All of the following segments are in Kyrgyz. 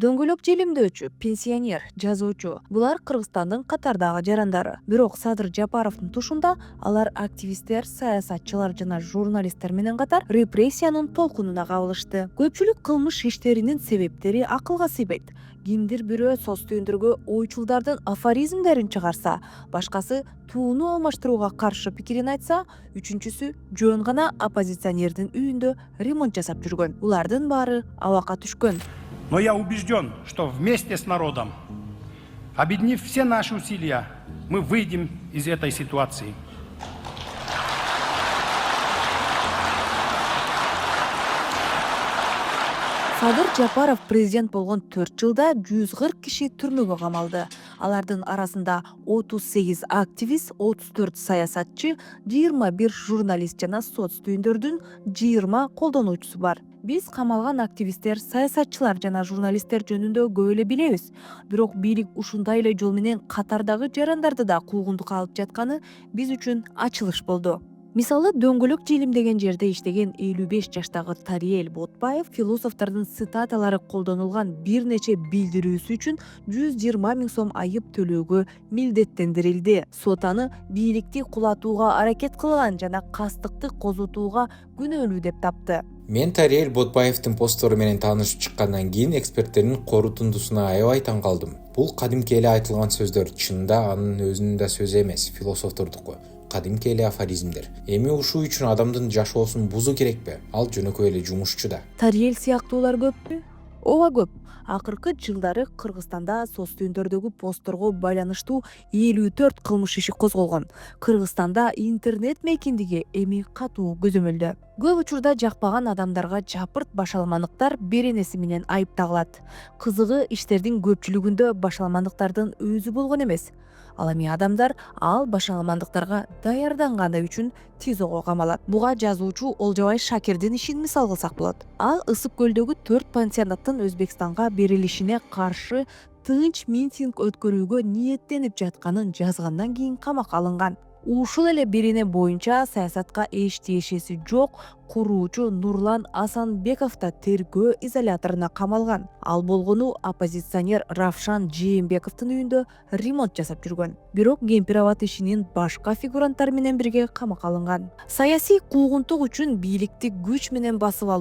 Дөңгөлөк желимдөөчү, пенсионер, жазуучу — булар Кыргызстандын катардагы жарандары. Бирок Садыр Жапаровдун тушунда алар активисттер, саясатчылар жана журналисттер менен катар репрессиянын толкунуна кабылышты. Көпчүлүк кылмыш иштеринин себептери акылга сыйбайт. Кимдир бирөө соц түйүндөргө ойчулдардын афоризмдерин чыгарса, башкасы тууну алмаштырууга каршы пикирин айтса, үчүнчүсү жөн гана оппозиционердин үйүндө ремонт жасап жүргөн. Булардын баары абакка түшкөн. Но я убежден, что вместе с народом, объединив все наши усилия, мы выйдем из этой ситуации. Садыр Жапаров президент болгон 4 жылда 140 киши түрмөгө камалды. Алардын арасында 38 активист, 34 саясатчы, 21 журналист жана соц түйүндөрдүн 20 колдонуучусу бар. Биз камалган активисттер, саясатчылар жана журналисттер жөнүндө көп эле билебиз. Бирок бийлик ушундай эле жол менен катардагы жарандарды да куугунтукка алып жатканы биз үчүн ачылыш болду. Мисалы, дөңгөлөк желим деген жерде иштеген 55 жаштагы Тариел Ботбаев философтордун цитаталары колдонулган бир нече билдирүүсү үчүн 120 000 сом айып төлөөгө милдеттендирилди. Сот аны бийликти кулатууга аракет кылган жана кастыкты козутууга күнөөлүү деп тапты. Мен Тариел Ботбаевдин посттору менен таанышып чыккандан кийин эксперттердин корутундусуна аябай таң калдым. Бул кадимки эле айтылган сөздөр, чынында анын өзүнүн да сөзү эмес, философтордуку. Кадимки эле афоризмдер. Эми ушул үчүн адамдын жашоосун бузуу керекпи? Ал жөнөкөй эле жумушчу да. Тариел сыяктуулар көппү? Ооба көп. Акыркы жылдары Кыргызстанда соц түйүндөрдөгү постторго байланыштуу 54 кылмыш иши козголгон. Кыргызстанда интернет мейкиндиги эми катуу көзөмөлдө. Көп учурда жакпаган адамдарга жапырт башаламандыктар беренеси менен айыпталат. Кызыгы, иштердин көпчүлүгүндө башаламандыктардын өзү болгон эмес. Ал эми адамдар ал башаламандыктарга даярданганы үчүн ТИЗОго камалат. Буга жазуучу Олжобай Шакирдин ишин мисал кылсак болот. Ал Ысык көлдөгү 4 пансионаттын Өзбекстанга берилишине каршы тынч митинг өткөрүүгө ниеттенип жатканын жазгандан кийин камакка алынган. Ушул эле бирине боюнча саясатка эч тиешеси жок куруучу Нурлан Асанбеков да тергөө изоляторуна камалган. Ал болгону оппозиционер Равшан Жээнбековдун үйүндө ремонт жасап жүргөн. Бирок Кемпир-Абад ишинин башка фигуранттары менен бирге камакка алынган. Саясий куугунтук үчүн бийликти күч менен басып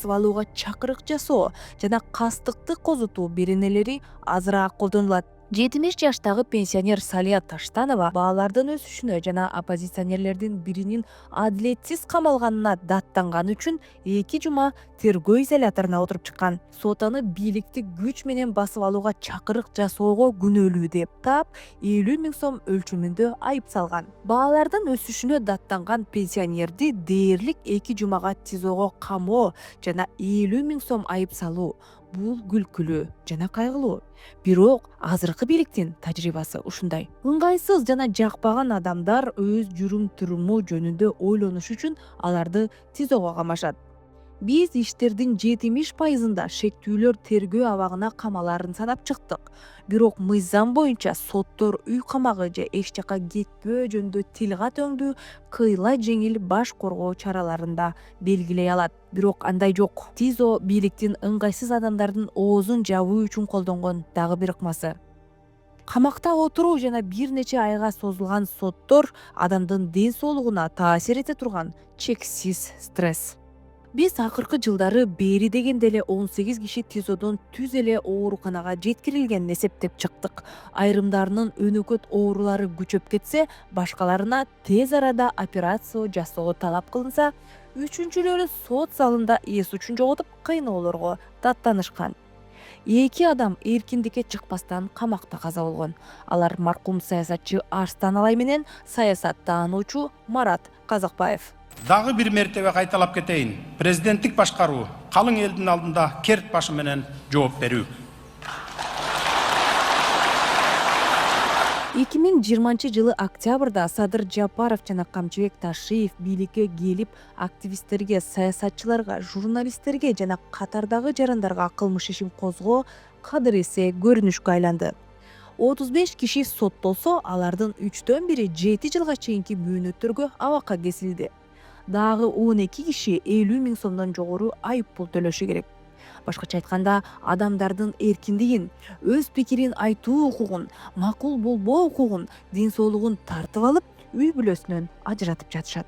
алууга чакырык жасоо жана кастыкты козутуу беренелери азыраак колдонулат. 70 жаштагы пенсионер Салия Таштанова баалардын өсүшүнө жана оппозиционерлердин биринин адилетсиз камалганына даттанганы үчүн 2 жума тергөө изоляторуна отуруп чыккан. Сот аны бийликти күч менен басып алууга чакырык жасоого күнөөлүү деп таап 50 000 сом өлчөмүндө айып салган. Баалардын өсүшүнө даттанган пенсионерди дээрлик 2 жумага ТИЗОго камоо жана 50 000 сом айып салуу бул күлкүлүү жана кайгылуу. Бирок азыркы бийликтин тажрыйбасы ушундай. Ыңгайсыз жана жакпаган адамдар өз жүрүм-туруму жөнүндө ойлонуш үчүн аларды ТИЗОго камашат. Биз иштердин 70%-ында шектүүлөр тергөө абагына камаларын санап чыктык. Бирок мыйзам боюнча соттор үй камагы же эч жака кетпөө жөнүндө тил кат-өңдүү кыйла жеңил баш коргоо чараларын да белгилей алат. Бирок андай жок. ТИЗО бийликтин ыңгайсыз адамдардын оозун жабуу үчүн колдонгон дагы бир ыкмасы. Камакта отуруу жана бир нече айга созулган соттор адамдын ден соолугуна таасир эте турган чексиз стресс. Биз акыркы жылдары бери дегенде эле 18 киши ТИЗОдон түз эле ооруканага жеткирилгенин эсептеп чыктык. Айрымдарынын өнөкөт оорулары күчөп кетсе, башкаларына тез арада операция жасоо талап кылынса, үчүнчүлөрү сот залында эс учун жоготуп кыйноолорго даттанышкан. 2 адам эркиндикке чыкпастан камакта каза болгон. Алар маркум саясатчы Арстан Алай менен саясаттануучу Марат Казакбаев. Дагы бир мертебе кайталап кетейин. Президенттик башкаруу калың элдин алдында керт башы менен жооп берүү. 2020 жылы октябрда Садыр Жапаров жана Камчыбек Ташиев бийликке келип, активисттерге, саясатчыларга, журналисттерге жана катардагы жарандарга кылмыш ишин козгоо кадыр эсе көрүнүшкө айланды. 35 киши соттолсо, алардын 3/1 7 жылга чейинки мөөнөттөргө абакка кесилди. Дагы 12 киши 50 000 сомдон жогору айып пул төлөшү керек. Башкача айтканда, адамдардын эркиндигин, өз пикирин айтуу укугун, макул болбоо укугун, ден соолугун тартып алып, үй бүлөсүнөн ажыратып жатышат.